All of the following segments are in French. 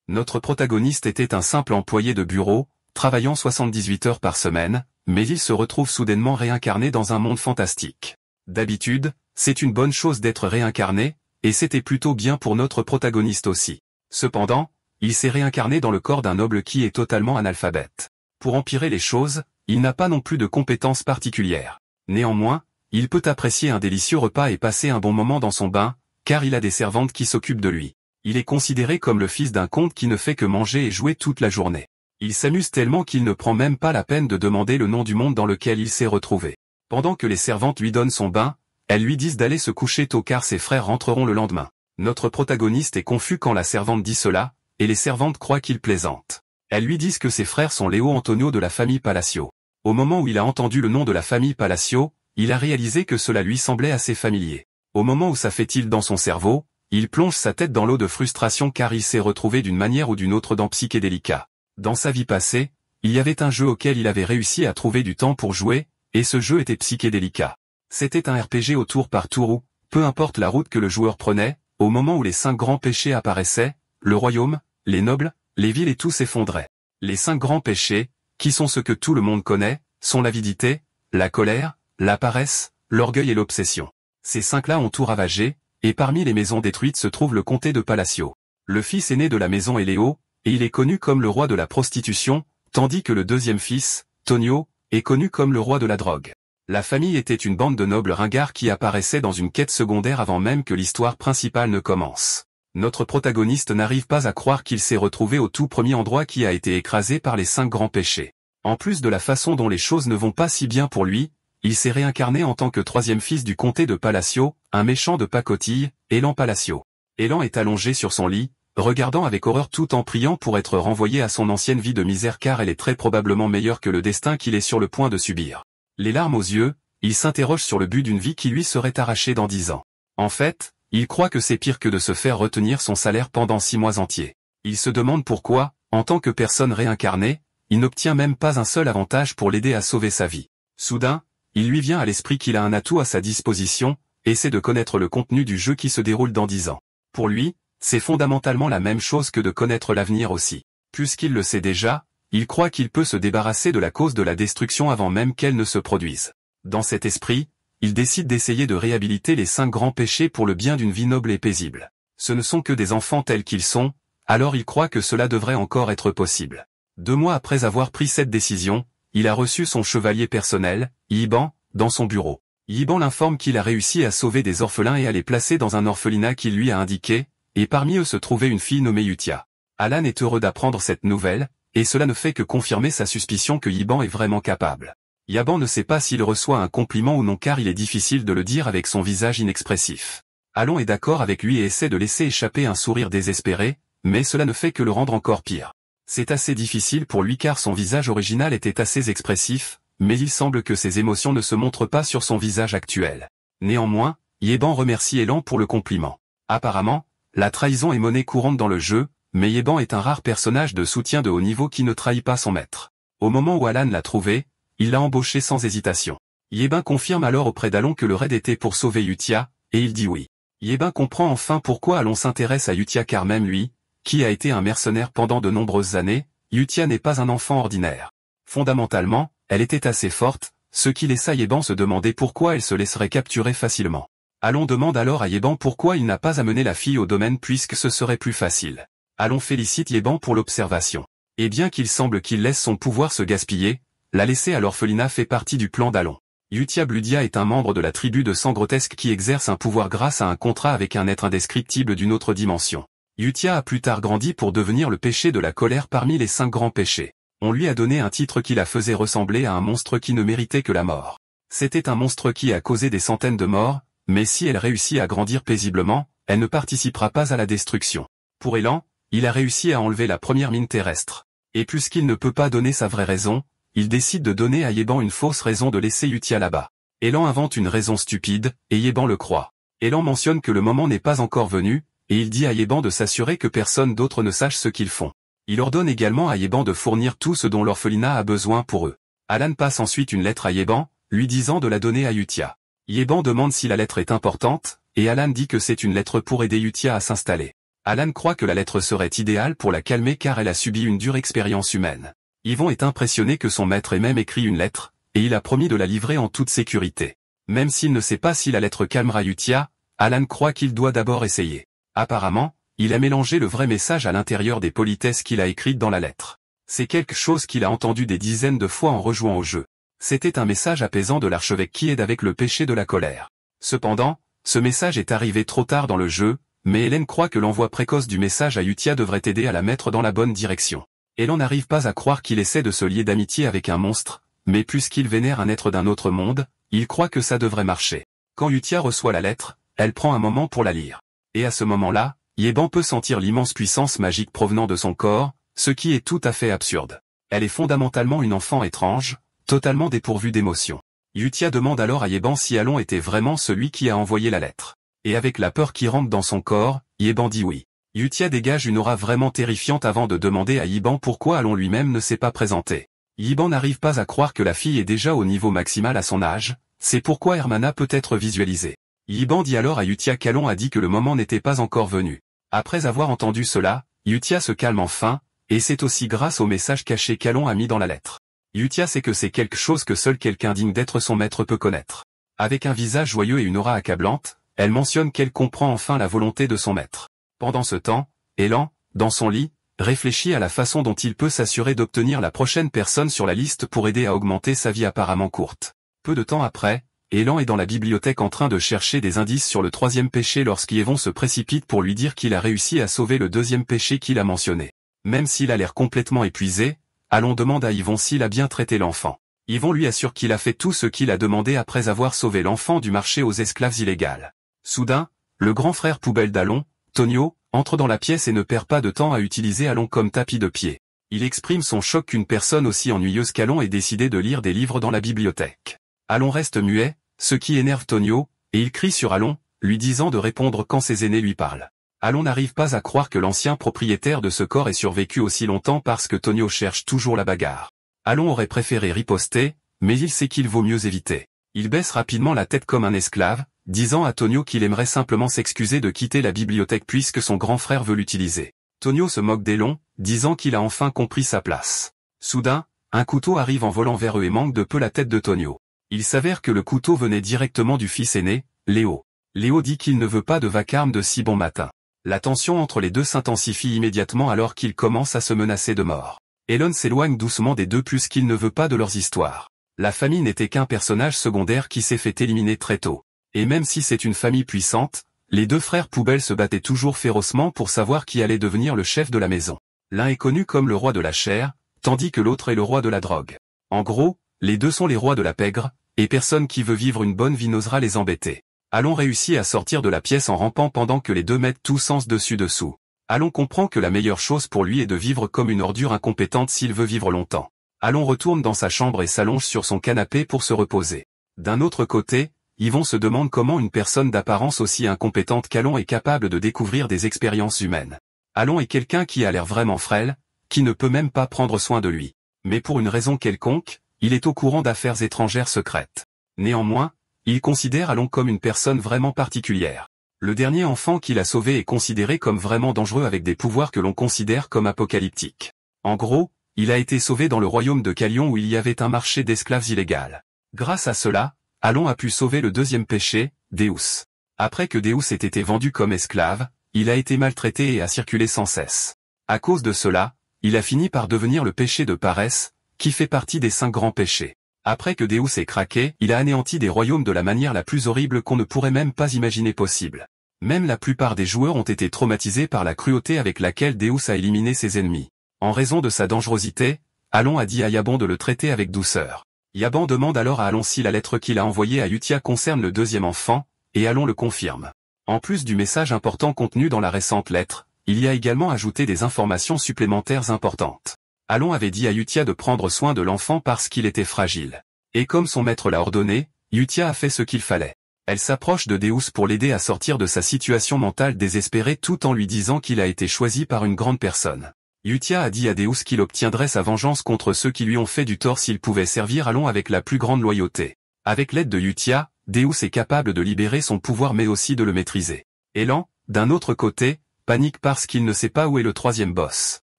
Notre protagoniste était un simple employé de bureau, travaillant 78 heures par semaine, mais il se retrouve soudainement réincarné dans un monde fantastique. D'habitude, c'est une bonne chose d'être réincarné, et c'était plutôt bien pour notre protagoniste aussi. Cependant, il s'est réincarné dans le corps d'un noble qui est totalement analphabète. Pour empirer les choses, il n'a pas non plus de compétences particulières. Néanmoins, il peut apprécier un délicieux repas et passer un bon moment dans son bain, car il a des servantes qui s'occupent de lui. Il est considéré comme le fils d'un comte qui ne fait que manger et jouer toute la journée. Il s'amuse tellement qu'il ne prend même pas la peine de demander le nom du monde dans lequel il s'est retrouvé. Pendant que les servantes lui donnent son bain, elles lui disent d'aller se coucher tôt car ses frères rentreront le lendemain. Notre protagoniste est confus quand la servante dit cela, et les servantes croient qu'il plaisante. Elles lui disent que ses frères sont Léo Antonio de la famille Palacio. Au moment où il a entendu le nom de la famille Palacio, il a réalisé que cela lui semblait assez familier. Au moment où ça fait tilt dans son cerveau, il plonge sa tête dans l'eau de frustration car il s'est retrouvé d'une manière ou d'une autre dans Psychédélica. Dans sa vie passée, il y avait un jeu auquel il avait réussi à trouver du temps pour jouer, et ce jeu était Psychédélica. C'était un RPG au tour par tour où, peu importe la route que le joueur prenait, au moment où les 5 grands péchés apparaissaient, le royaume, les nobles, les villes et tout s'effondrait. Les 5 grands péchés, qui sont ceux que tout le monde connaît, sont l'avidité, la colère, la paresse, l'orgueil et l'obsession. Ces 5-là ont tout ravagé, et parmi les maisons détruites se trouve le comté de Palacio. Le fils aîné de la maison est Léo, et il est connu comme le roi de la prostitution, tandis que le deuxième fils, Tonio, est connu comme le roi de la drogue. La famille était une bande de nobles ringards qui apparaissaient dans une quête secondaire avant même que l'histoire principale ne commence. Notre protagoniste n'arrive pas à croire qu'il s'est retrouvé au tout premier endroit qui a été écrasé par les 5 grands péchés. En plus de la façon dont les choses ne vont pas si bien pour lui, il s'est réincarné en tant que troisième fils du comté de Palacio, un méchant de pacotille, Elan Palacio. Elan est allongé sur son lit, regardant avec horreur tout en priant pour être renvoyé à son ancienne vie de misère car elle est très probablement meilleure que le destin qu'il est sur le point de subir. Les larmes aux yeux, il s'interroge sur le but d'une vie qui lui serait arrachée dans 10 ans. En fait, il croit que c'est pire que de se faire retenir son salaire pendant 6 mois entiers. Il se demande pourquoi, en tant que personne réincarnée, il n'obtient même pas un seul avantage pour l'aider à sauver sa vie. Soudain, il lui vient à l'esprit qu'il a un atout à sa disposition, et c'est de connaître le contenu du jeu qui se déroule dans 10 ans. Pour lui, c'est fondamentalement la même chose que de connaître l'avenir aussi. Puisqu'il le sait déjà, il croit qu'il peut se débarrasser de la cause de la destruction avant même qu'elle ne se produise. Dans cet esprit, il décide d'essayer de réhabiliter les 5 grands péchés pour le bien d'une vie noble et paisible. Ce ne sont que des enfants tels qu'ils sont, alors il croit que cela devrait encore être possible. 2 mois après avoir pris cette décision, il a reçu son chevalier personnel, Yiban, dans son bureau. Yiban l'informe qu'il a réussi à sauver des orphelins et à les placer dans un orphelinat qu'il lui a indiqué, et parmi eux se trouvait une fille nommée Yutia. Alan est heureux d'apprendre cette nouvelle, et cela ne fait que confirmer sa suspicion que Yiban est vraiment capable. Yiban ne sait pas s'il reçoit un compliment ou non car il est difficile de le dire avec son visage inexpressif. Alan est d'accord avec lui et essaie de laisser échapper un sourire désespéré, mais cela ne fait que le rendre encore pire. C'est assez difficile pour lui car son visage original était assez expressif, mais il semble que ses émotions ne se montrent pas sur son visage actuel. Néanmoins, Yiban remercie Elan pour le compliment. Apparemment, la trahison est monnaie courante dans le jeu, mais Yiban est un rare personnage de soutien de haut niveau qui ne trahit pas son maître. Au moment où Alan l'a trouvé, il l'a embauché sans hésitation. Yiban confirme alors auprès d'Alon que le raid était pour sauver Yutia, et il dit oui. Yiban comprend enfin pourquoi Alon s'intéresse à Yutia car même lui, qui a été un mercenaire pendant de nombreuses années, Yutia n'est pas un enfant ordinaire. Fondamentalement, elle était assez forte, ce qui laissa Yiban se demander pourquoi elle se laisserait capturer facilement. Alon demande alors à Yiban pourquoi il n'a pas amené la fille au domaine puisque ce serait plus facile. Alon félicite Yiban pour l'observation. Et bien qu'il semble qu'il laisse son pouvoir se gaspiller, la laisser à l'orphelinat fait partie du plan d'Alon. Yutia Bludia est un membre de la tribu de sang grotesque qui exerce un pouvoir grâce à un contrat avec un être indescriptible d'une autre dimension. Yutia a plus tard grandi pour devenir le péché de la colère parmi les 5 grands péchés. On lui a donné un titre qui la faisait ressembler à un monstre qui ne méritait que la mort. C'était un monstre qui a causé des centaines de morts, mais si elle réussit à grandir paisiblement, elle ne participera pas à la destruction. Pour Elan, il a réussi à enlever la première mine terrestre. Et puisqu'il ne peut pas donner sa vraie raison, il décide de donner à Yiban une fausse raison de laisser Yutia là-bas. Elan invente une raison stupide, et Yiban le croit. Elan mentionne que le moment n'est pas encore venu, et il dit à Yiban de s'assurer que personne d'autre ne sache ce qu'ils font. Il ordonne également à Yiban de fournir tout ce dont l'orphelinat a besoin pour eux. Alan passe ensuite une lettre à Yiban, lui disant de la donner à Yutia. Yiban demande si la lettre est importante, et Alan dit que c'est une lettre pour aider Yutia à s'installer. Alan croit que la lettre serait idéale pour la calmer car elle a subi une dure expérience humaine. Yvon est impressionné que son maître ait même écrit une lettre, et il a promis de la livrer en toute sécurité. Même s'il ne sait pas si la lettre calmera Yutia, Alan croit qu'il doit d'abord essayer. Apparemment, il a mélangé le vrai message à l'intérieur des politesses qu'il a écrites dans la lettre. C'est quelque chose qu'il a entendu des dizaines de fois en rejouant au jeu. C'était un message apaisant de l'archevêque qui aide avec le péché de la colère. Cependant, ce message est arrivé trop tard dans le jeu, mais Hélène croit que l'envoi précoce du message à Yutia devrait aider à la mettre dans la bonne direction. Hélène n'arrive pas à croire qu'il essaie de se lier d'amitié avec un monstre, mais puisqu'il vénère un être d'un autre monde, il croit que ça devrait marcher. Quand Yutia reçoit la lettre, elle prend un moment pour la lire. Et à ce moment-là, Yeban peut sentir l'immense puissance magique provenant de son corps, ce qui est tout à fait absurde. Elle est fondamentalement une enfant étrange, totalement dépourvue d'émotions. Yutia demande alors à Yeban si Alon était vraiment celui qui a envoyé la lettre. Et avec la peur qui rentre dans son corps, Yeban dit oui. Yutia dégage une aura vraiment terrifiante avant de demander à Yeban pourquoi Alon lui-même ne s'est pas présenté. Yeban n'arrive pas à croire que la fille est déjà au niveau maximal à son âge, c'est pourquoi Hermana peut être visualisée. Yeban dit alors à Yutia qu'Alon a dit que le moment n'était pas encore venu. Après avoir entendu cela, Yutia se calme enfin, et c'est aussi grâce au message caché qu'Alon a mis dans la lettre. Yutia sait que c'est quelque chose que seul quelqu'un digne d'être son maître peut connaître. Avec un visage joyeux et une aura accablante, elle mentionne qu'elle comprend enfin la volonté de son maître. Pendant ce temps, Elan, dans son lit, réfléchit à la façon dont il peut s'assurer d'obtenir la prochaine personne sur la liste pour aider à augmenter sa vie apparemment courte. Peu de temps après, Elan est dans la bibliothèque en train de chercher des indices sur le troisième péché lorsqu'Yvon se précipite pour lui dire qu'il a réussi à sauver le deuxième péché qu'il a mentionné. Même s'il a l'air complètement épuisé, Alon demande à Yvon s'il a bien traité l'enfant. Yvon lui assure qu'il a fait tout ce qu'il a demandé après avoir sauvé l'enfant du marché aux esclaves illégales. Soudain, le grand frère poubelle d'Alon, Tonio, entre dans la pièce et ne perd pas de temps à utiliser Alon comme tapis de pied. Il exprime son choc qu'une personne aussi ennuyeuse qu'Alon ait décidé de lire des livres dans la bibliothèque. Alon reste muet, ce qui énerve Tonio, et il crie sur Alon, lui disant de répondre quand ses aînés lui parlent. Alon n'arrive pas à croire que l'ancien propriétaire de ce corps ait survécu aussi longtemps parce que Tonio cherche toujours la bagarre. Alon aurait préféré riposter, mais il sait qu'il vaut mieux éviter. Il baisse rapidement la tête comme un esclave, disant à Tonio qu'il aimerait simplement s'excuser de quitter la bibliothèque puisque son grand frère veut l'utiliser. Tonio se moque d'Elon, disant qu'il a enfin compris sa place. Soudain, un couteau arrive en volant vers eux et manque de peu la tête de Tonio. Il s'avère que le couteau venait directement du fils aîné, Léo. Léo dit qu'il ne veut pas de vacarme de si bon matin. La tension entre les deux s'intensifie immédiatement alors qu'ils commencent à se menacer de mort. Elon s'éloigne doucement des deux puisqu'il ne veut pas de leurs histoires. La famille n'était qu'un personnage secondaire qui s'est fait éliminer très tôt. Et même si c'est une famille puissante, les deux frères poubelles se battaient toujours férocement pour savoir qui allait devenir le chef de la maison. L'un est connu comme le roi de la chair, tandis que l'autre est le roi de la drogue. En gros, les deux sont les rois de la pègre, et personne qui veut vivre une bonne vie n'osera les embêter. Alon réussit à sortir de la pièce en rampant pendant que les deux mettent tout sens dessus-dessous. Alon comprend que la meilleure chose pour lui est de vivre comme une ordure incompétente s'il veut vivre longtemps. Alon retourne dans sa chambre et s'allonge sur son canapé pour se reposer. D'un autre côté, Yvon se demande comment une personne d'apparence aussi incompétente qu'Alon est capable de découvrir des expériences humaines. Alon est quelqu'un qui a l'air vraiment frêle, qui ne peut même pas prendre soin de lui. Mais pour une raison quelconque, il est au courant d'affaires étrangères secrètes. Néanmoins, il considère Alon comme une personne vraiment particulière. Le dernier enfant qu'il a sauvé est considéré comme vraiment dangereux avec des pouvoirs que l'on considère comme apocalyptiques. En gros, il a été sauvé dans le royaume de Calion où il y avait un marché d'esclaves illégal. Grâce à cela, Alon a pu sauver le deuxième péché, Deus. Après que Deus ait été vendu comme esclave, il a été maltraité et a circulé sans cesse. À cause de cela, il a fini par devenir le péché de paresse, qui fait partie des 5 grands péchés. Après que Deus ait craqué, il a anéanti des royaumes de la manière la plus horrible qu'on ne pourrait même pas imaginer possible. Même la plupart des joueurs ont été traumatisés par la cruauté avec laquelle Deus a éliminé ses ennemis. En raison de sa dangerosité, Alon a dit à Yaban de le traiter avec douceur. Yaban demande alors à Alon si la lettre qu'il a envoyée à Yutia concerne le deuxième enfant, et Alon le confirme. En plus du message important contenu dans la récente lettre, il y a également ajouté des informations supplémentaires importantes. Alon avait dit à Yutia de prendre soin de l'enfant parce qu'il était fragile. Et comme son maître l'a ordonné, Yutia a fait ce qu'il fallait. Elle s'approche de Deus pour l'aider à sortir de sa situation mentale désespérée tout en lui disant qu'il a été choisi par une grande personne. Yutia a dit à Deus qu'il obtiendrait sa vengeance contre ceux qui lui ont fait du tort s'il pouvait servir Alon avec la plus grande loyauté. Avec l'aide de Yutia, Deus est capable de libérer son pouvoir mais aussi de le maîtriser. Elan, d'un autre côté, panique parce qu'il ne sait pas où est le troisième boss.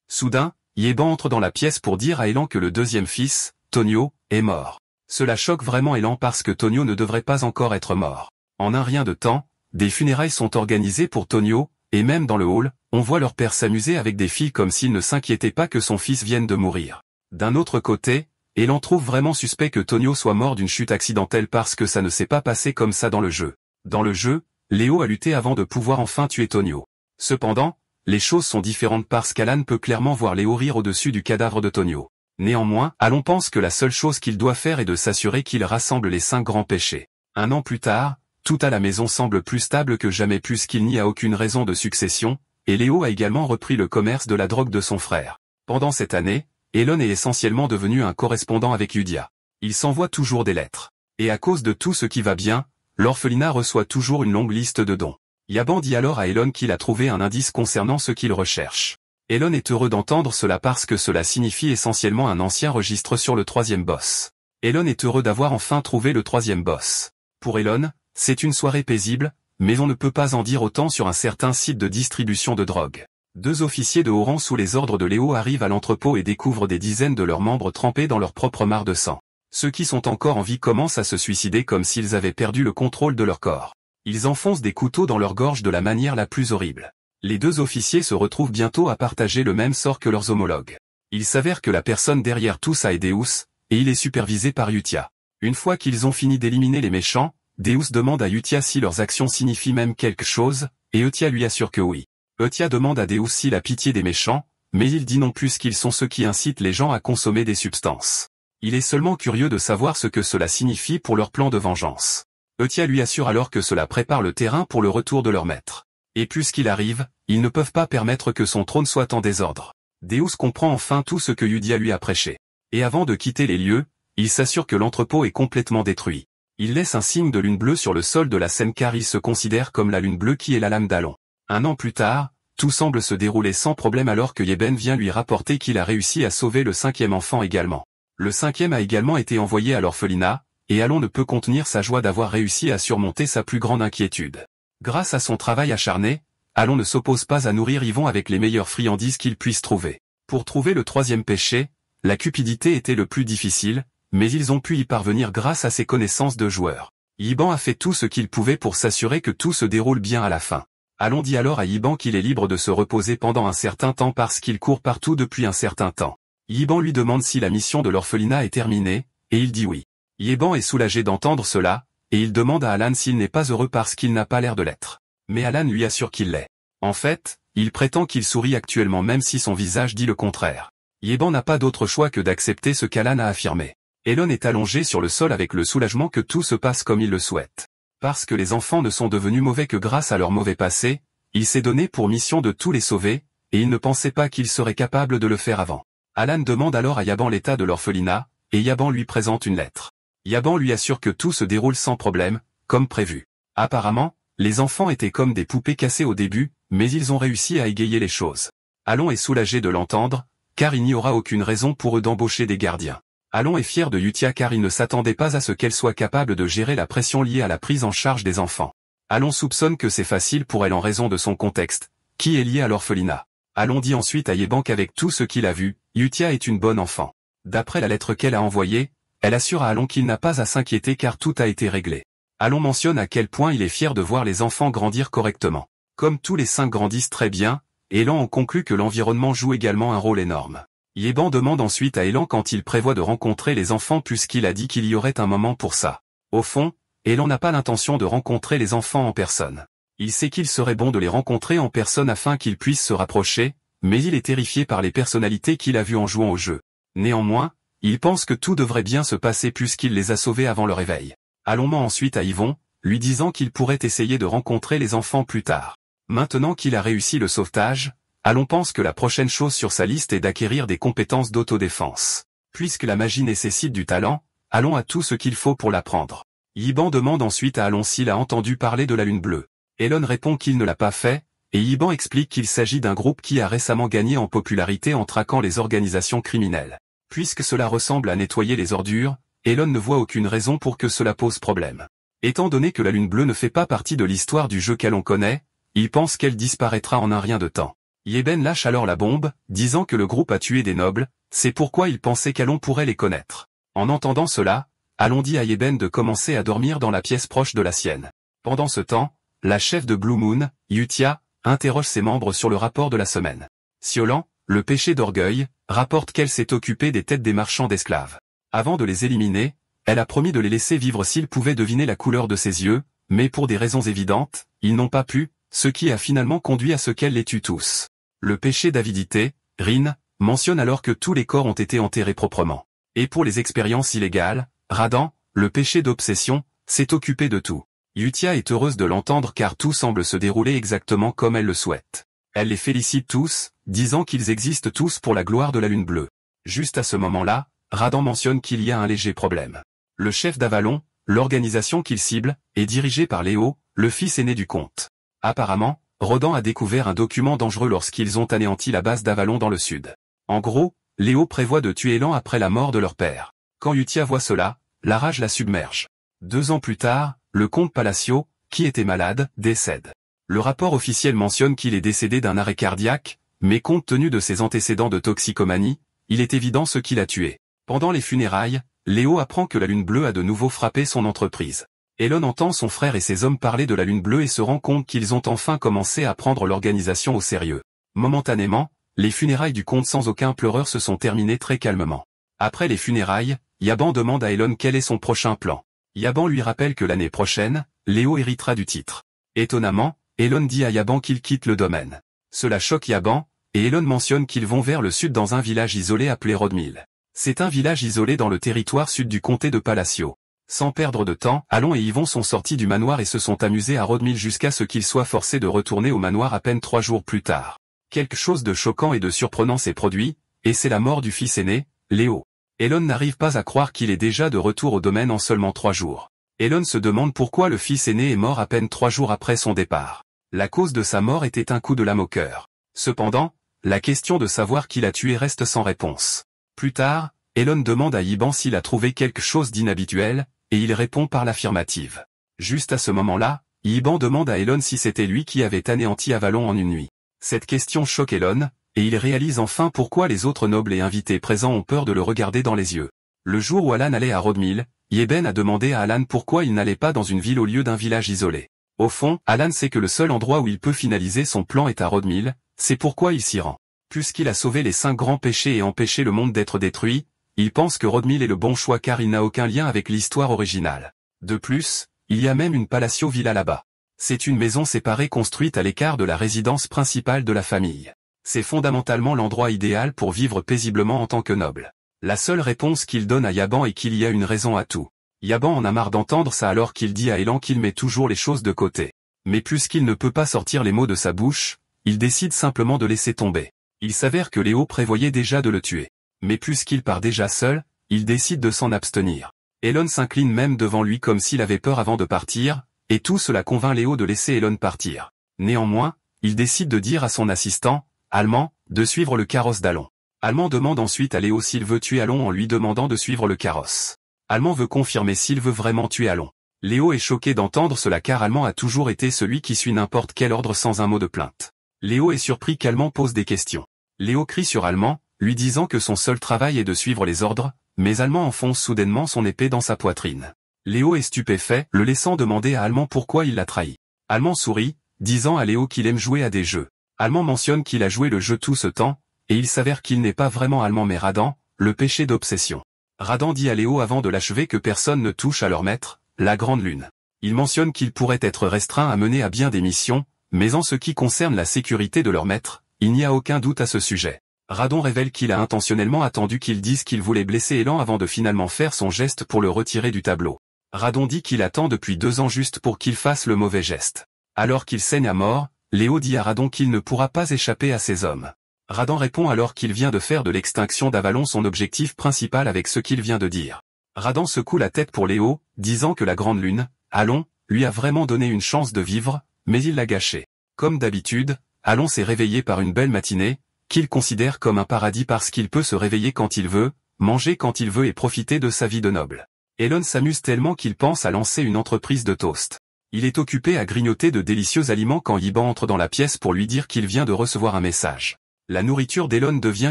Soudain, Yeban entre dans la pièce pour dire à Elan que le deuxième fils, Tonio, est mort. Cela choque vraiment Elan parce que Tonio ne devrait pas encore être mort. En un rien de temps, des funérailles sont organisées pour Tonio, et même dans le hall, on voit leur père s'amuser avec des filles comme s'il ne s'inquiétait pas que son fils vienne de mourir. D'un autre côté, Elan trouve vraiment suspect que Tonio soit mort d'une chute accidentelle parce que ça ne s'est pas passé comme ça dans le jeu. Dans le jeu, Léo a lutté avant de pouvoir enfin tuer Tonio. Cependant, les choses sont différentes parce qu'Alan peut clairement voir Léo rire au-dessus du cadavre de Tonio. Néanmoins, Alan pense que la seule chose qu'il doit faire est de s'assurer qu'il rassemble les 5 grands péchés. Un an plus tard, tout à la maison semble plus stable que jamais puisqu'il n'y a aucune raison de succession, et Léo a également repris le commerce de la drogue de son frère. Pendant cette année, Elon est essentiellement devenu un correspondant avec Yudia. Il s'envoie toujours des lettres. Et à cause de tout ce qui va bien, l'orphelinat reçoit toujours une longue liste de dons. Yaban dit alors à Elon qu'il a trouvé un indice concernant ce qu'il recherche. Elon est heureux d'entendre cela parce que cela signifie essentiellement un ancien registre sur le troisième boss. Elon est heureux d'avoir enfin trouvé le troisième boss. Pour Elon, c'est une soirée paisible, mais on ne peut pas en dire autant sur un certain site de distribution de drogue. 2 officiers de haut rang sous les ordres de Léo arrivent à l'entrepôt et découvrent des dizaines de leurs membres trempés dans leur propre mare de sang. Ceux qui sont encore en vie commencent à se suicider comme s'ils avaient perdu le contrôle de leur corps. Ils enfoncent des couteaux dans leur gorge de la manière la plus horrible. Les 2 officiers se retrouvent bientôt à partager le même sort que leurs homologues. Il s'avère que la personne derrière tout ça est Deus, et il est supervisé par Yutia. Une fois qu'ils ont fini d'éliminer les méchants, Deus demande à Yutia si leurs actions signifient même quelque chose, et Yutia lui assure que oui. Yutia demande à Deus s'il a pitié des méchants, mais il dit non puisqu'ils sont ceux qui incitent les gens à consommer des substances. Il est seulement curieux de savoir ce que cela signifie pour leur plan de vengeance. Yutia lui assure alors que cela prépare le terrain pour le retour de leur maître. Et puisqu'il arrive, ils ne peuvent pas permettre que son trône soit en désordre. Deus comprend enfin tout ce que Yudia lui a prêché. Et avant de quitter les lieux, il s'assure que l'entrepôt est complètement détruit. Il laisse un signe de lune bleue sur le sol de la scène car il se considère comme la lune bleue qui est la lame d'Alon. Un an plus tard, tout semble se dérouler sans problème alors que Yeben vient lui rapporter qu'il a réussi à sauver le 5e enfant également. Le 5e a également été envoyé à l'orphelinat, et Alon ne peut contenir sa joie d'avoir réussi à surmonter sa plus grande inquiétude. Grâce à son travail acharné, Alon ne s'oppose pas à nourrir Yvon avec les meilleures friandises qu'il puisse trouver. Pour trouver le 3e péché, la cupidité était le plus difficile, mais ils ont pu y parvenir grâce à ses connaissances de joueurs. Yiban a fait tout ce qu'il pouvait pour s'assurer que tout se déroule bien à la fin. Alon dit alors à Yiban qu'il est libre de se reposer pendant un certain temps parce qu'il court partout depuis un certain temps. Yiban lui demande si la mission de l'orphelinat est terminée, et il dit oui. Yiban est soulagé d'entendre cela, et il demande à Alan s'il n'est pas heureux parce qu'il n'a pas l'air de l'être. Mais Alan lui assure qu'il l'est. En fait, il prétend qu'il sourit actuellement même si son visage dit le contraire. Yiban n'a pas d'autre choix que d'accepter ce qu'Alan a affirmé. Elon est allongé sur le sol avec le soulagement que tout se passe comme il le souhaite. Parce que les enfants ne sont devenus mauvais que grâce à leur mauvais passé, il s'est donné pour mission de tous les sauver, et il ne pensait pas qu'il serait capable de le faire avant. Alan demande alors à Yaban l'état de l'orphelinat, et Yaban lui présente une lettre. Yaban lui assure que tout se déroule sans problème, comme prévu. Apparemment, les enfants étaient comme des poupées cassées au début, mais ils ont réussi à égayer les choses. Alon est soulagé de l'entendre, car il n'y aura aucune raison pour eux d'embaucher des gardiens. Alon est fier de Yutia car il ne s'attendait pas à ce qu'elle soit capable de gérer la pression liée à la prise en charge des enfants. Alon soupçonne que c'est facile pour elle en raison de son contexte, qui est lié à l'orphelinat. Alon dit ensuite à Yeban qu'avec tout ce qu'il a vu, Yutia est une bonne enfant. D'après la lettre qu'elle a envoyée, elle assure à Alon qu'il n'a pas à s'inquiéter car tout a été réglé. Alon mentionne à quel point il est fier de voir les enfants grandir correctement. Comme tous les 5 grandissent très bien, Elan en conclut que l'environnement joue également un rôle énorme. Yeban demande ensuite à Elan quand il prévoit de rencontrer les enfants puisqu'il a dit qu'il y aurait un moment pour ça. Au fond, Elan n'a pas l'intention de rencontrer les enfants en personne. Il sait qu'il serait bon de les rencontrer en personne afin qu'ils puissent se rapprocher, mais il est terrifié par les personnalités qu'il a vues en jouant au jeu. Néanmoins, il pense que tout devrait bien se passer puisqu'il les a sauvés avant le réveil. Alon ment ensuite à Yvon, lui disant qu'il pourrait essayer de rencontrer les enfants plus tard. Maintenant qu'il a réussi le sauvetage, Alon pense que la prochaine chose sur sa liste est d'acquérir des compétences d'autodéfense. Puisque la magie nécessite du talent, Alon a tout ce qu'il faut pour l'apprendre. Yiban demande ensuite à Alon s'il a entendu parler de la lune bleue. Elon répond qu'il ne l'a pas fait, et Yiban explique qu'il s'agit d'un groupe qui a récemment gagné en popularité en traquant les organisations criminelles. Puisque cela ressemble à nettoyer les ordures, Elon ne voit aucune raison pour que cela pose problème. Étant donné que la lune bleue ne fait pas partie de l'histoire du jeu qu'Alon connaît, il pense qu'elle disparaîtra en un rien de temps. Yeben lâche alors la bombe, disant que le groupe a tué des nobles, c'est pourquoi il pensait qu'Alon pourrait les connaître. En entendant cela, Alon dit à Yeben de commencer à dormir dans la pièce proche de la sienne. Pendant ce temps, la chef de Blue Moon, Yutia, interroge ses membres sur le rapport de la semaine. Siolan, le péché d'orgueil, rapporte qu'elle s'est occupée des têtes des marchands d'esclaves. Avant de les éliminer, elle a promis de les laisser vivre s'ils pouvaient deviner la couleur de ses yeux, mais pour des raisons évidentes, ils n'ont pas pu, ce qui a finalement conduit à ce qu'elle les tue tous. Le péché d'avidité, Rin, mentionne alors que tous les corps ont été enterrés proprement. Et pour les expériences illégales, Radan, le péché d'obsession, s'est occupé de tout. Yutia est heureuse de l'entendre car tout semble se dérouler exactement comme elle le souhaite. Elle les félicite tous, disant qu'ils existent tous pour la gloire de la lune bleue. Juste à ce moment-là, Radan mentionne qu'il y a un léger problème. Le chef d'Avalon, l'organisation qu'il cible, est dirigée par Léo, le fils aîné du comte. Apparemment, Rodan a découvert un document dangereux lorsqu'ils ont anéanti la base d'Avalon dans le sud. En gros, Léo prévoit de tuer Elan après la mort de leur père. Quand Yutia voit cela, la rage la submerge. 2 ans plus tard, le comte Palacio, qui était malade, décède. Le rapport officiel mentionne qu'il est décédé d'un arrêt cardiaque, mais compte tenu de ses antécédents de toxicomanie, il est évident ce qui l'a tué. Pendant les funérailles, Léo apprend que la lune bleue a de nouveau frappé son entreprise. Elon entend son frère et ses hommes parler de la lune bleue et se rend compte qu'ils ont enfin commencé à prendre l'organisation au sérieux. Momentanément, les funérailles du comte sans aucun pleureur se sont terminées très calmement. Après les funérailles, Yaban demande à Elon quel est son prochain plan. Yaban lui rappelle que l'année prochaine, Léo héritera du titre. Étonnamment, Elon dit à Yaban qu'il quitte le domaine. Cela choque Yaban, et Elon mentionne qu'ils vont vers le sud dans un village isolé appelé Rodmill. C'est un village isolé dans le territoire sud du comté de Palacio. Sans perdre de temps, Alon et Yvon sont sortis du manoir et se sont amusés à Rodmill jusqu'à ce qu'ils soient forcés de retourner au manoir à peine 3 jours plus tard. Quelque chose de choquant et de surprenant s'est produit, et c'est la mort du fils aîné, Léo. Elon n'arrive pas à croire qu'il est déjà de retour au domaine en seulement 3 jours. Elon se demande pourquoi le fils aîné est mort à peine 3 jours après son départ. La cause de sa mort était un coup de lame au cœur. Cependant, la question de savoir qui l'a tué reste sans réponse. Plus tard, Elon demande à Yiban s'il a trouvé quelque chose d'inhabituel, et il répond par l'affirmative. Juste à ce moment-là, Yiban demande à Elon si c'était lui qui avait anéanti Avalon en une nuit. Cette question choque Elon, et il réalise enfin pourquoi les autres nobles et invités présents ont peur de le regarder dans les yeux. Le jour où Alan allait à Rodmill, Yeben a demandé à Alan pourquoi il n'allait pas dans une ville au lieu d'un village isolé. Au fond, Alan sait que le seul endroit où il peut finaliser son plan est à Rodmill, c'est pourquoi il s'y rend. Puisqu'il a sauvé les 5 grands péchés et empêché le monde d'être détruit, il pense que Rodmill est le bon choix car il n'a aucun lien avec l'histoire originale. De plus, il y a même une Palacio Villa là-bas. C'est une maison séparée construite à l'écart de la résidence principale de la famille. C'est fondamentalement l'endroit idéal pour vivre paisiblement en tant que noble. La seule réponse qu'il donne à Yaban est qu'il y a une raison à tout. Yaban en a marre d'entendre ça alors qu'il dit à Elan qu'il met toujours les choses de côté. Mais puisqu'il ne peut pas sortir les mots de sa bouche, il décide simplement de laisser tomber. Il s'avère que Léo prévoyait déjà de le tuer. Mais puisqu'il part déjà seul, il décide de s'en abstenir. Elon s'incline même devant lui comme s'il avait peur avant de partir, et tout cela convainc Léo de laisser Elon partir. Néanmoins, il décide de dire à son assistant, Allemand, de suivre le carrosse d'Alon. Allemand demande ensuite à Léo s'il veut tuer Alon en lui demandant de suivre le carrosse. Allemand veut confirmer s'il veut vraiment tuer Alon. Léo est choqué d'entendre cela car Allemand a toujours été celui qui suit n'importe quel ordre sans un mot de plainte. Léo est surpris qu'Allemand pose des questions. Léo crie sur Allemand, lui disant que son seul travail est de suivre les ordres, mais Allemand enfonce soudainement son épée dans sa poitrine. Léo est stupéfait, le laissant demander à Allemand pourquoi il l'a trahi. Allemand sourit, disant à Léo qu'il aime jouer à des jeux. Allemand mentionne qu'il a joué le jeu tout ce temps, et il s'avère qu'il n'est pas vraiment Allemand mais Radan, le péché d'obsession. Radan dit à Léo avant de l'achever que personne ne touche à leur maître, la Grande Lune. Il mentionne qu'il pourrait être restreint à mener à bien des missions, mais en ce qui concerne la sécurité de leur maître, il n'y a aucun doute à ce sujet. Radon révèle qu'il a intentionnellement attendu qu'ils disent qu'il voulait blesser Elan avant de finalement faire son geste pour le retirer du tableau. Radon dit qu'il attend depuis 2 ans juste pour qu'il fasse le mauvais geste. Alors qu'il saigne à mort, Léo dit à Radon qu'il ne pourra pas échapper à ces hommes. Radon répond alors qu'il vient de faire de l'extinction d'Avalon son objectif principal avec ce qu'il vient de dire. Radon secoue la tête pour Léo, disant que la Grande Lune, Alon, lui a vraiment donné une chance de vivre, mais il l'a gâché. Comme d'habitude, Alon s'est réveillé par une belle matinée, qu'il considère comme un paradis parce qu'il peut se réveiller quand il veut, manger quand il veut et profiter de sa vie de noble. Elon s'amuse tellement qu'il pense à lancer une entreprise de toast. Il est occupé à grignoter de délicieux aliments quand Yiban entre dans la pièce pour lui dire qu'il vient de recevoir un message. La nourriture d'Elon devient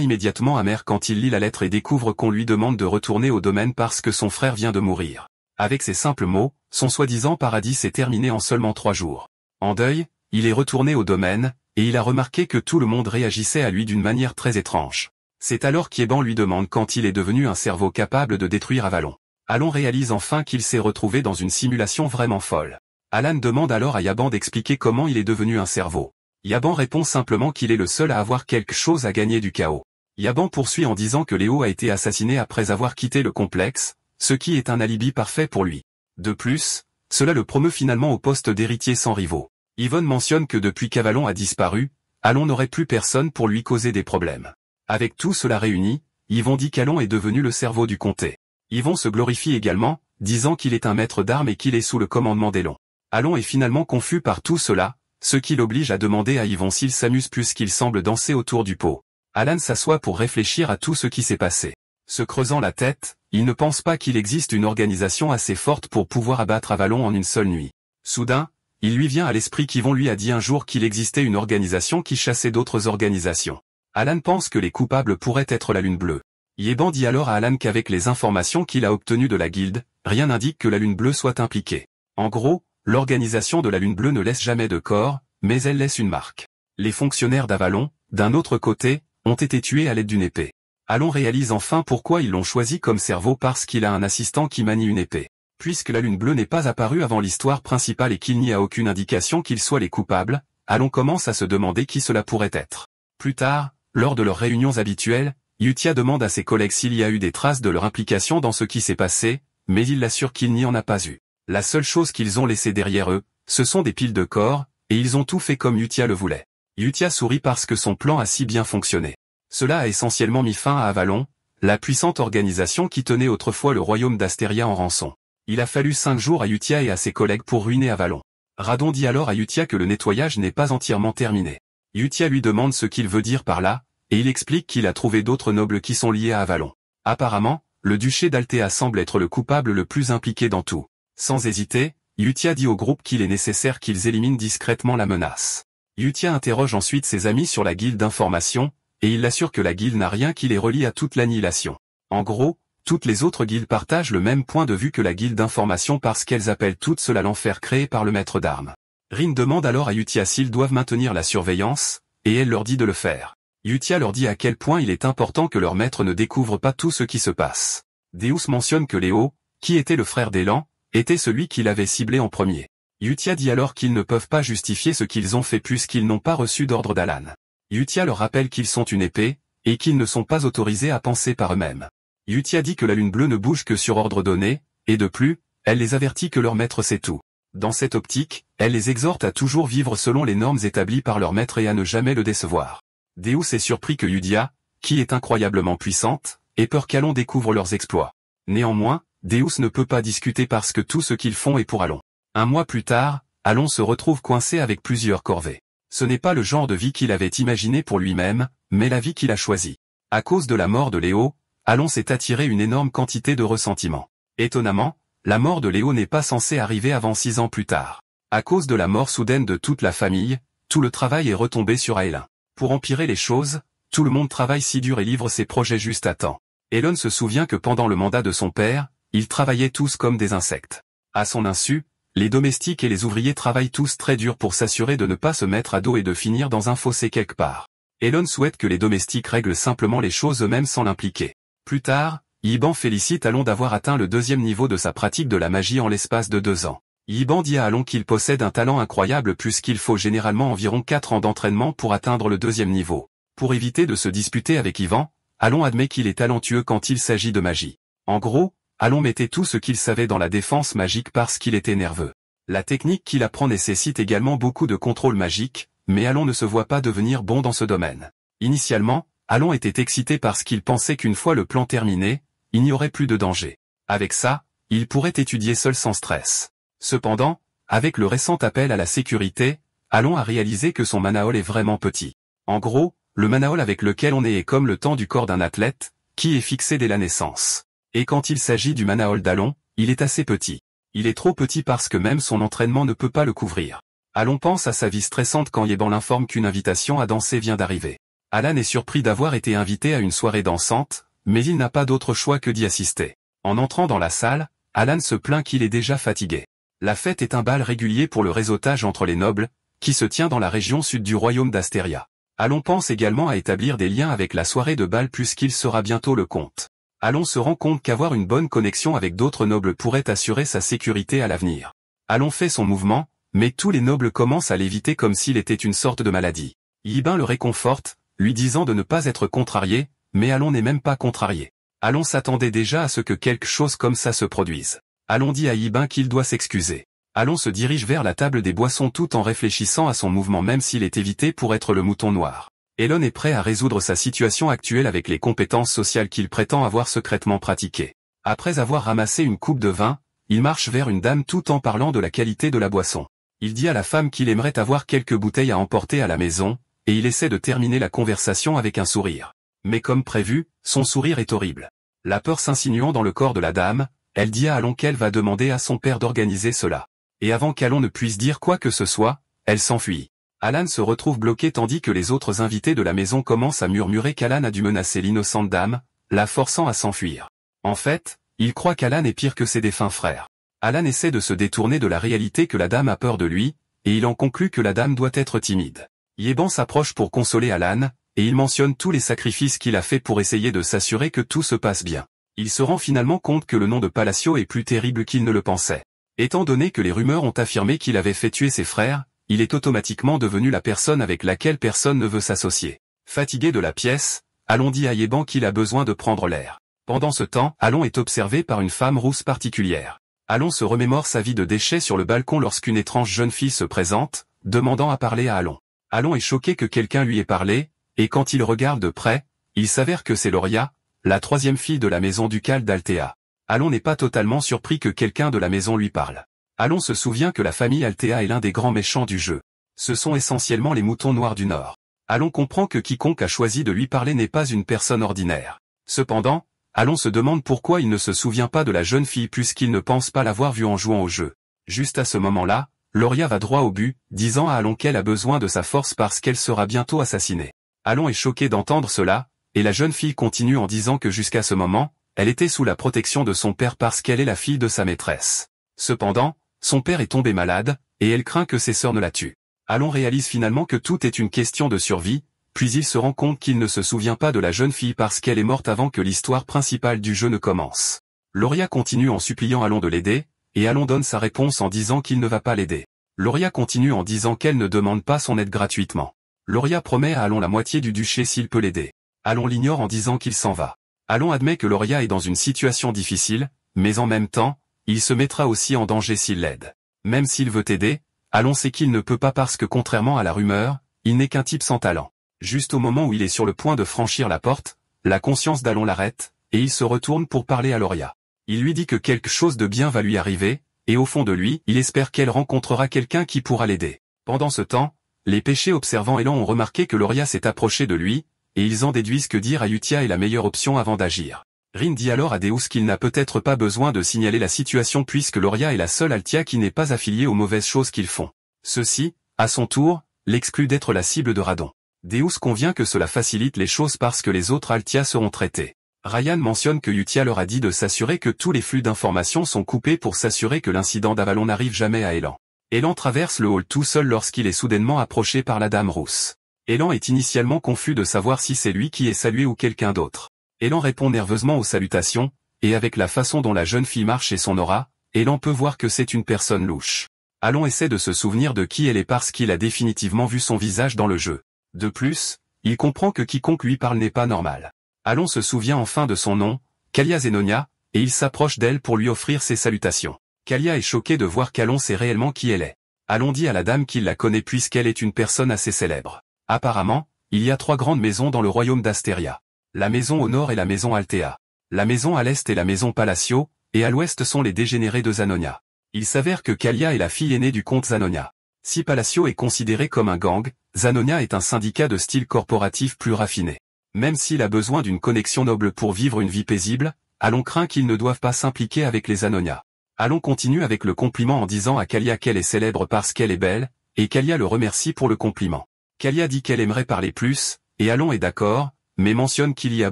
immédiatement amère quand il lit la lettre et découvre qu'on lui demande de retourner au domaine parce que son frère vient de mourir. Avec ces simples mots, son soi-disant paradis s'est terminé en seulement 3 jours. En deuil, il est retourné au domaine, et il a remarqué que tout le monde réagissait à lui d'une manière très étrange. C'est alors qu'Yeban lui demande quand il est devenu un cerveau capable de détruire Avalon. Alon réalise enfin qu'il s'est retrouvé dans une simulation vraiment folle. Alan demande alors à Yaban d'expliquer comment il est devenu un cerveau. Yaban répond simplement qu'il est le seul à avoir quelque chose à gagner du chaos. Yaban poursuit en disant que Léo a été assassiné après avoir quitté le complexe, ce qui est un alibi parfait pour lui. De plus, cela le promeut finalement au poste d'héritier sans rivaux. Yvonne mentionne que depuis qu'Avalon a disparu, Alon n'aurait plus personne pour lui causer des problèmes. Avec tout cela réuni, Yvon dit qu'Alon est devenu le cerveau du comté. Yvon se glorifie également, disant qu'il est un maître d'armes et qu'il est sous le commandement d'Elon. Alon est finalement confus par tout cela, ce qui l'oblige à demander à Yvon s'il s'amuse plus qu'il semble danser autour du pot. Alan s'assoit pour réfléchir à tout ce qui s'est passé. Se creusant la tête, il ne pense pas qu'il existe une organisation assez forte pour pouvoir abattre Avalon en une seule nuit. Soudain, il lui vient à l'esprit qu'Yvon lui a dit un jour qu'il existait une organisation qui chassait d'autres organisations. Alan pense que les coupables pourraient être la Lune Bleue. Yeban dit alors à Alan qu'avec les informations qu'il a obtenues de la guilde, rien n'indique que la Lune Bleue soit impliquée. En gros, l'organisation de la Lune Bleue ne laisse jamais de corps, mais elle laisse une marque. Les fonctionnaires d'Avalon, d'un autre côté, ont été tués à l'aide d'une épée. Alon réalise enfin pourquoi ils l'ont choisi comme cerveau parce qu'il a un assistant qui manie une épée. Puisque la Lune Bleue n'est pas apparue avant l'histoire principale et qu'il n'y a aucune indication qu'ils soient les coupables, Alon commence à se demander qui cela pourrait être. Plus tard, lors de leurs réunions habituelles, Yutia demande à ses collègues s'il y a eu des traces de leur implication dans ce qui s'est passé, mais il l'assure qu'il n'y en a pas eu. La seule chose qu'ils ont laissée derrière eux, ce sont des piles de corps, et ils ont tout fait comme Yutia le voulait. Yutia sourit parce que son plan a si bien fonctionné. Cela a essentiellement mis fin à Avalon, la puissante organisation qui tenait autrefois le royaume d'Astéria en rançon. Il a fallu 5 jours à Yutia et à ses collègues pour ruiner Avalon. Radon dit alors à Yutia que le nettoyage n'est pas entièrement terminé. Yutia lui demande ce qu'il veut dire par là, et il explique qu'il a trouvé d'autres nobles qui sont liés à Avalon. Apparemment, le duché d'Altea semble être le coupable le plus impliqué dans tout. Sans hésiter, Yutia dit au groupe qu'il est nécessaire qu'ils éliminent discrètement la menace. Yutia interroge ensuite ses amis sur la guilde d'information, et il l'assure que la guilde n'a rien qui les relie à toute l'annihilation. En gros, toutes les autres guildes partagent le même point de vue que la guilde d'information parce qu'elles appellent tout cela l'enfer créé par le maître d'armes. Rin demande alors à Yutia s'ils doivent maintenir la surveillance, et elle leur dit de le faire. Yutia leur dit à quel point il est important que leur maître ne découvre pas tout ce qui se passe. Deus mentionne que Léo, qui était le frère d'Elan, était celui qui l'avait ciblé en premier. Yutia dit alors qu'ils ne peuvent pas justifier ce qu'ils ont fait puisqu'ils n'ont pas reçu d'ordre d'Alan. Yutia leur rappelle qu'ils sont une épée, et qu'ils ne sont pas autorisés à penser par eux-mêmes. Yutia dit que la Lune Bleue ne bouge que sur ordre donné, et de plus, elle les avertit que leur maître sait tout. Dans cette optique, elle les exhorte à toujours vivre selon les normes établies par leur maître et à ne jamais le décevoir. Deus est surpris que Yudia, qui est incroyablement puissante, ait peur qu'Alon découvre leurs exploits. Néanmoins, Deus ne peut pas discuter parce que tout ce qu'ils font est pour Alon. Un mois plus tard, Alon se retrouve coincé avec plusieurs corvées. Ce n'est pas le genre de vie qu'il avait imaginé pour lui-même, mais la vie qu'il a choisie. À cause de la mort de Léo, Alon s'est attiré une énorme quantité de ressentiment. Étonnamment, la mort de Léo n'est pas censée arriver avant 6 ans plus tard. À cause de la mort soudaine de toute la famille, tout le travail est retombé sur Aelin. Pour empirer les choses, tout le monde travaille si dur et livre ses projets juste à temps. Elon se souvient que pendant le mandat de son père, ils travaillaient tous comme des insectes. À son insu, les domestiques et les ouvriers travaillent tous très dur pour s'assurer de ne pas se mettre à dos et de finir dans un fossé quelque part. Elon souhaite que les domestiques règlent simplement les choses eux-mêmes sans l'impliquer. Plus tard, Yiban félicite Alon d'avoir atteint le 2e niveau de sa pratique de la magie en l'espace de 2 ans. Yiban dit à Alon qu'il possède un talent incroyable puisqu'il faut généralement environ 4 ans d'entraînement pour atteindre le 2e niveau. Pour éviter de se disputer avec Yiban, Alon admet qu'il est talentueux quand il s'agit de magie. En gros, Alon mettait tout ce qu'il savait dans la défense magique parce qu'il était nerveux. La technique qu'il apprend nécessite également beaucoup de contrôle magique, mais Alon ne se voit pas devenir bon dans ce domaine. Initialement, Alon était excité parce qu'il pensait qu'une fois le plan terminé, il n'y aurait plus de danger. Avec ça, il pourrait étudier seul sans stress. Cependant, avec le récent appel à la sécurité, Alon a réalisé que son manaol est vraiment petit. En gros, le manaol avec lequel on est comme le temps du corps d'un athlète, qui est fixé dès la naissance. Et quand il s'agit du manaol d'Alon, il est assez petit. Il est trop petit parce que même son entraînement ne peut pas le couvrir. Alon pense à sa vie stressante quand Yeban l'informe qu'une invitation à danser vient d'arriver. Alan est surpris d'avoir été invité à une soirée dansante, mais il n'a pas d'autre choix que d'y assister. En entrant dans la salle, Alan se plaint qu'il est déjà fatigué. La fête est un bal régulier pour le réseautage entre les nobles, qui se tient dans la région sud du royaume d'Astéria. Alon pense également à établir des liens avec la soirée de bal puisqu'il sera bientôt le comte. Alon se rend compte qu'avoir une bonne connexion avec d'autres nobles pourrait assurer sa sécurité à l'avenir. Alon fait son mouvement, mais tous les nobles commencent à l'éviter comme s'il était une sorte de maladie. Yibin le réconforte, lui disant de ne pas être contrarié, mais Alon n'est même pas contrarié. Alon s'attendait déjà à ce que quelque chose comme ça se produise. Alon dit à Yibin qu'il doit s'excuser. Alon se dirige vers la table des boissons tout en réfléchissant à son mouvement même s'il est évité pour être le mouton noir. Elon est prêt à résoudre sa situation actuelle avec les compétences sociales qu'il prétend avoir secrètement pratiquées. Après avoir ramassé une coupe de vin, il marche vers une dame tout en parlant de la qualité de la boisson. Il dit à la femme qu'il aimerait avoir quelques bouteilles à emporter à la maison, et il essaie de terminer la conversation avec un sourire. Mais comme prévu, son sourire est horrible. La peur s'insinuant dans le corps de la dame, elle dit à Alon qu'elle va demander à son père d'organiser cela. Et avant qu'Alon ne puisse dire quoi que ce soit, elle s'enfuit. Alan se retrouve bloqué tandis que les autres invités de la maison commencent à murmurer qu'Alan a dû menacer l'innocente dame, la forçant à s'enfuir. En fait, il croit qu'Alan est pire que ses défunts frères. Alan essaie de se détourner de la réalité que la dame a peur de lui, et il en conclut que la dame doit être timide. Yeban s'approche pour consoler Alan, et il mentionne tous les sacrifices qu'il a fait pour essayer de s'assurer que tout se passe bien. Il se rend finalement compte que le nom de Palacio est plus terrible qu'il ne le pensait. Étant donné que les rumeurs ont affirmé qu'il avait fait tuer ses frères, il est automatiquement devenu la personne avec laquelle personne ne veut s'associer. Fatigué de la pièce, Alon dit à Yeban qu'il a besoin de prendre l'air. Pendant ce temps, Alon est observé par une femme rousse particulière. Alon se remémore sa vie de déchet sur le balcon lorsqu'une étrange jeune fille se présente, demandant à parler à Alon. Alon est choqué que quelqu'un lui ait parlé, et quand il regarde de près, il s'avère que c'est Loria, la troisième fille de la maison ducale d'Altea. Alon n'est pas totalement surpris que quelqu'un de la maison lui parle. Alon se souvient que la famille Altea est l'un des grands méchants du jeu. Ce sont essentiellement les moutons noirs du Nord. Alon comprend que quiconque a choisi de lui parler n'est pas une personne ordinaire. Cependant, Alon se demande pourquoi il ne se souvient pas de la jeune fille puisqu'il ne pense pas l'avoir vue en jouant au jeu. Juste à ce moment-là, Loria va droit au but, disant à Alon qu'elle a besoin de sa force parce qu'elle sera bientôt assassinée. Alon est choqué d'entendre cela, et la jeune fille continue en disant que jusqu'à ce moment, elle était sous la protection de son père parce qu'elle est la fille de sa maîtresse. Cependant, son père est tombé malade, et elle craint que ses sœurs ne la tuent. Alon réalise finalement que tout est une question de survie, puis il se rend compte qu'il ne se souvient pas de la jeune fille parce qu'elle est morte avant que l'histoire principale du jeu ne commence. Loria continue en suppliant Alon de l'aider, et Alon donne sa réponse en disant qu'il ne va pas l'aider. Loria continue en disant qu'elle ne demande pas son aide gratuitement. Loria promet à Alon la moitié du duché s'il peut l'aider. Alon l'ignore en disant qu'il s'en va. Alon admet que Loria est dans une situation difficile, mais en même temps, il se mettra aussi en danger s'il l'aide. Même s'il veut aider, Alon sait qu'il ne peut pas parce que contrairement à la rumeur, il n'est qu'un type sans talent. Juste au moment où il est sur le point de franchir la porte, la conscience d'Alon l'arrête, et il se retourne pour parler à Loria. Il lui dit que quelque chose de bien va lui arriver, et au fond de lui, il espère qu'elle rencontrera quelqu'un qui pourra l'aider. Pendant ce temps, les péchés observant Elan ont remarqué que Loria s'est approchée de lui, et ils en déduisent que dire à Utia est la meilleure option avant d'agir. Rin dit alors à Deus qu'il n'a peut-être pas besoin de signaler la situation puisque Loria est la seule Altia qui n'est pas affiliée aux mauvaises choses qu'ils font. Ceci, à son tour, l'exclut d'être la cible de Radon. Deus convient que cela facilite les choses parce que les autres Altia seront traités. Ryan mentionne que Utia leur a dit de s'assurer que tous les flux d'informations sont coupés pour s'assurer que l'incident d'Avalon n'arrive jamais à Elan. Elan traverse le hall tout seul lorsqu'il est soudainement approché par la dame rousse. Elan est initialement confus de savoir si c'est lui qui est salué ou quelqu'un d'autre. Elan répond nerveusement aux salutations, et avec la façon dont la jeune fille marche et son aura, Elan peut voir que c'est une personne louche. Alon essaie de se souvenir de qui elle est parce qu'il a définitivement vu son visage dans le jeu. De plus, il comprend que quiconque lui parle n'est pas normal. Alon se souvient enfin de son nom, Kalia Zenonia, et il s'approche d'elle pour lui offrir ses salutations. Kalia est choquée de voir qu'Alon sait réellement qui elle est. Alon dit à la dame qu'il la connaît puisqu'elle est une personne assez célèbre. Apparemment, il y a 3 grandes maisons dans le royaume d'Astéria. La maison au nord est la maison Altea. La maison à l'est est la maison Palacio, et à l'ouest sont les dégénérés de Zanonia. Il s'avère que Kalia est la fille aînée du comte Zanonia. Si Palacio est considéré comme un gang, Zanonia est un syndicat de style corporatif plus raffiné. Même s'il a besoin d'une connexion noble pour vivre une vie paisible, Alon craint qu'ils ne doivent pas s'impliquer avec les Zanonia. Alon continue avec le compliment en disant à Kalia qu'elle est célèbre parce qu'elle est belle, et Kalia le remercie pour le compliment. Kalia dit qu'elle aimerait parler plus, et Alon est d'accord, mais mentionne qu'il y a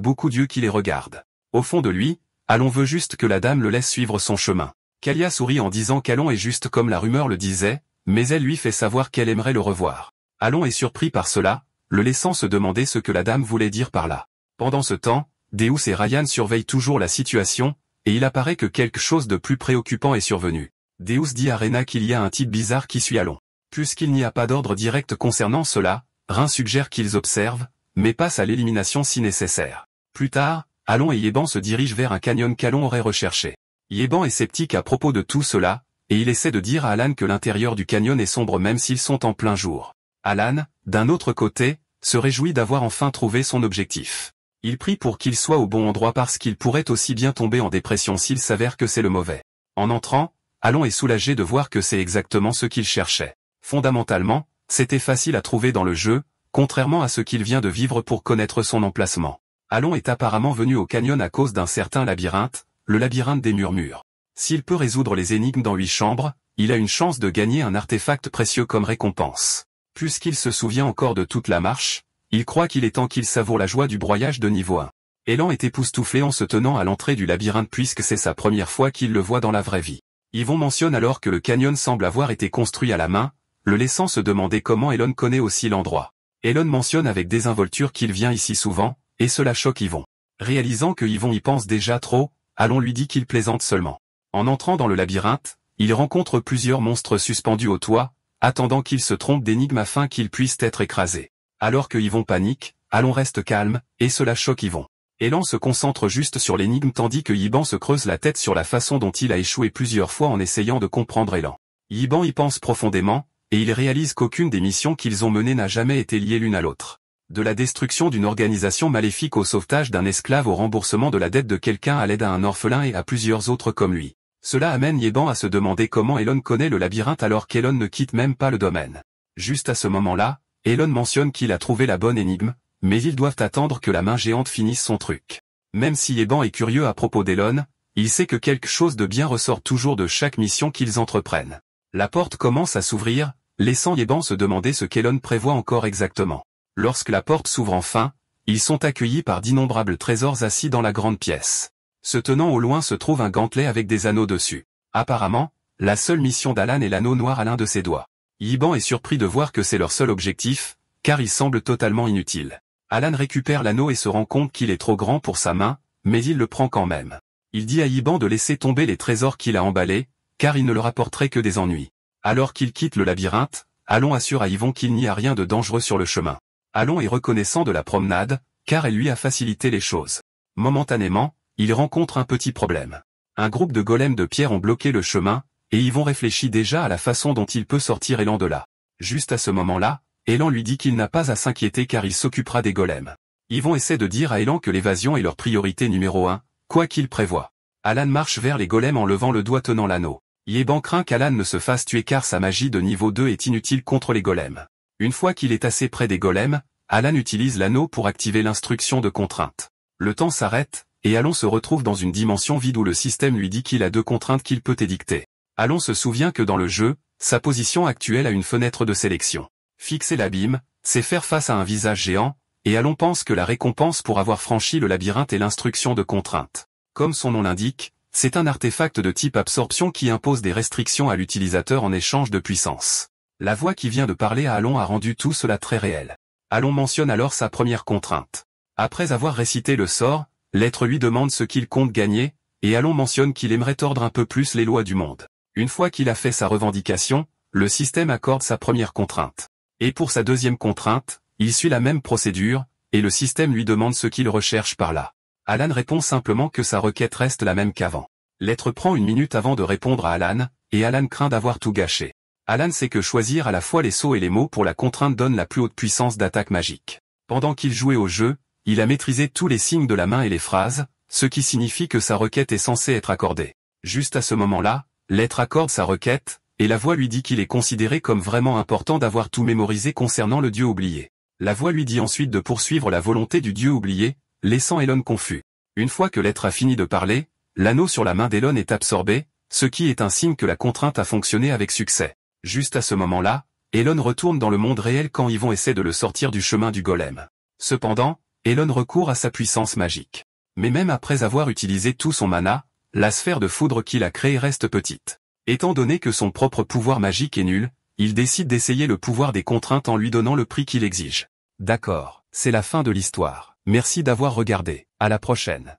beaucoup d'yeux qui les regardent. Au fond de lui, Alon veut juste que la dame le laisse suivre son chemin. Kalia sourit en disant qu'Alon est juste comme la rumeur le disait, mais elle lui fait savoir qu'elle aimerait le revoir. Alon est surpris par cela, le laissant se demander ce que la dame voulait dire par là. Pendant ce temps, Deus et Ryan surveillent toujours la situation, et il apparaît que quelque chose de plus préoccupant est survenu. Deus dit à Rena qu'il y a un type bizarre qui suit Alon. Puisqu'il n'y a pas d'ordre direct concernant cela, Rin suggère qu'ils observent, mais passent à l'élimination si nécessaire. Plus tard, Alon et Yeban se dirigent vers un canyon qu'Alon aurait recherché. Yeban est sceptique à propos de tout cela, et il essaie de dire à Alan que l'intérieur du canyon est sombre même s'ils sont en plein jour. Alan, d'un autre côté, se réjouit d'avoir enfin trouvé son objectif. Il prie pour qu'il soit au bon endroit parce qu'il pourrait aussi bien tomber en dépression s'il s'avère que c'est le mauvais. En entrant, Alon est soulagé de voir que c'est exactement ce qu'il cherchait. Fondamentalement, c'était facile à trouver dans le jeu, contrairement à ce qu'il vient de vivre pour connaître son emplacement. Alon est apparemment venu au canyon à cause d'un certain labyrinthe, le labyrinthe des murmures. S'il peut résoudre les énigmes dans 8 chambres, il a une chance de gagner un artefact précieux comme récompense. Puisqu'il se souvient encore de toute la marche, il croit qu'il est temps qu'il savoure la joie du broyage de niveau 1. Elan est époustouflé en se tenant à l'entrée du labyrinthe puisque c'est sa première fois qu'il le voit dans la vraie vie. Yvon mentionne alors que le canyon semble avoir été construit à la main, le laissant se demander comment Elon connaît aussi l'endroit. Elon mentionne avec désinvolture qu'il vient ici souvent, et cela choque Yvon. Réalisant que Yvon y pense déjà trop, Alon lui dit qu'il plaisante seulement. En entrant dans le labyrinthe, il rencontre plusieurs monstres suspendus au toit, attendant qu'ils se trompent d'énigmes afin qu'ils puissent être écrasés. Alors que Yvon panique, Alon reste calme, et cela choque Yvon. Elan se concentre juste sur l'énigme tandis que Yiban se creuse la tête sur la façon dont il a échoué plusieurs fois en essayant de comprendre Elan. Yiban y pense profondément, et il réalise qu'aucune des missions qu'ils ont menées n'a jamais été liée l'une à l'autre. De la destruction d'une organisation maléfique au sauvetage d'un esclave au remboursement de la dette de quelqu'un à l'aide à un orphelin et à plusieurs autres comme lui. Cela amène Yiban à se demander comment Elon connaît le labyrinthe alors qu'Elon ne quitte même pas le domaine. Juste à ce moment-là, Elon mentionne qu'il a trouvé la bonne énigme, mais ils doivent attendre que la main géante finisse son truc. Même si Yiban est curieux à propos d'Elon, il sait que quelque chose de bien ressort toujours de chaque mission qu'ils entreprennent. La porte commence à s'ouvrir, laissant Yiban se demander ce qu'Elon prévoit encore exactement. Lorsque la porte s'ouvre enfin, ils sont accueillis par d'innombrables trésors assis dans la grande pièce. Se tenant au loin se trouve un gantelet avec des anneaux dessus. Apparemment, la seule mission d'Alan est l'anneau noir à l'un de ses doigts. Yiban est surpris de voir que c'est leur seul objectif, car il semble totalement inutile. Alan récupère l'anneau et se rend compte qu'il est trop grand pour sa main, mais il le prend quand même. Il dit à Yiban de laisser tomber les trésors qu'il a emballés, car il ne leur apporterait que des ennuis. Alors qu'il quitte le labyrinthe, Alon assure à Yvon qu'il n'y a rien de dangereux sur le chemin. Alon est reconnaissant de la promenade, car elle lui a facilité les choses. Momentanément, il rencontre un petit problème. Un groupe de golems de pierre ont bloqué le chemin, et Yvon réfléchit déjà à la façon dont il peut sortir Elan de là. Juste à ce moment-là, Elan lui dit qu'il n'a pas à s'inquiéter car il s'occupera des golems. Yvon essaie de dire à Elan que l'évasion est leur priorité numéro 1, quoi qu'il prévoit. Alan marche vers les golems en levant le doigt tenant l'anneau. Yeban craint qu'Alan ne se fasse tuer car sa magie de niveau 2 est inutile contre les golems. Une fois qu'il est assez près des golems, Alan utilise l'anneau pour activer l'instruction de contrainte. Le temps s'arrête, et Alon se retrouve dans une dimension vide où le système lui dit qu'il a 2 contraintes qu'il peut édicter. Alon se souvient que dans le jeu, sa position actuelle a une fenêtre de sélection. Fixer l'abîme, c'est faire face à un visage géant, et Alon pense que la récompense pour avoir franchi le labyrinthe est l'instruction de contrainte. Comme son nom l'indique, c'est un artefact de type absorption qui impose des restrictions à l'utilisateur en échange de puissance. La voix qui vient de parler à Alon a rendu tout cela très réel. Alon mentionne alors sa première contrainte. Après avoir récité le sort, l'être lui demande ce qu'il compte gagner, et Alon mentionne qu'il aimerait tordre un peu plus les lois du monde. Une fois qu'il a fait sa revendication, le système accorde sa première contrainte. Et pour sa deuxième contrainte, il suit la même procédure, et le système lui demande ce qu'il recherche par là. Alan répond simplement que sa requête reste la même qu'avant. L'être prend une minute avant de répondre à Alan, et Alan craint d'avoir tout gâché. Alan sait que choisir à la fois les sauts et les mots pour la contrainte donne la plus haute puissance d'attaque magique. Pendant qu'il jouait au jeu, il a maîtrisé tous les signes de la main et les phrases, ce qui signifie que sa requête est censée être accordée. Juste à ce moment-là, l'être accorde sa requête, et la voix lui dit qu'il est considéré comme vraiment important d'avoir tout mémorisé concernant le dieu oublié. La voix lui dit ensuite de poursuivre la volonté du dieu oublié, laissant Elon confus. Une fois que l'être a fini de parler, l'anneau sur la main d'Elon est absorbé, ce qui est un signe que la contrainte a fonctionné avec succès. Juste à ce moment-là, Elon retourne dans le monde réel quand Yvon essaie de le sortir du chemin du golem. Cependant, Elon recourt à sa puissance magique. Mais même après avoir utilisé tout son mana, la sphère de foudre qu'il a créée reste petite. Étant donné que son propre pouvoir magique est nul, il décide d'essayer le pouvoir des contraintes en lui donnant le prix qu'il exige. D'accord, c'est la fin de l'histoire. Merci d'avoir regardé. À la prochaine.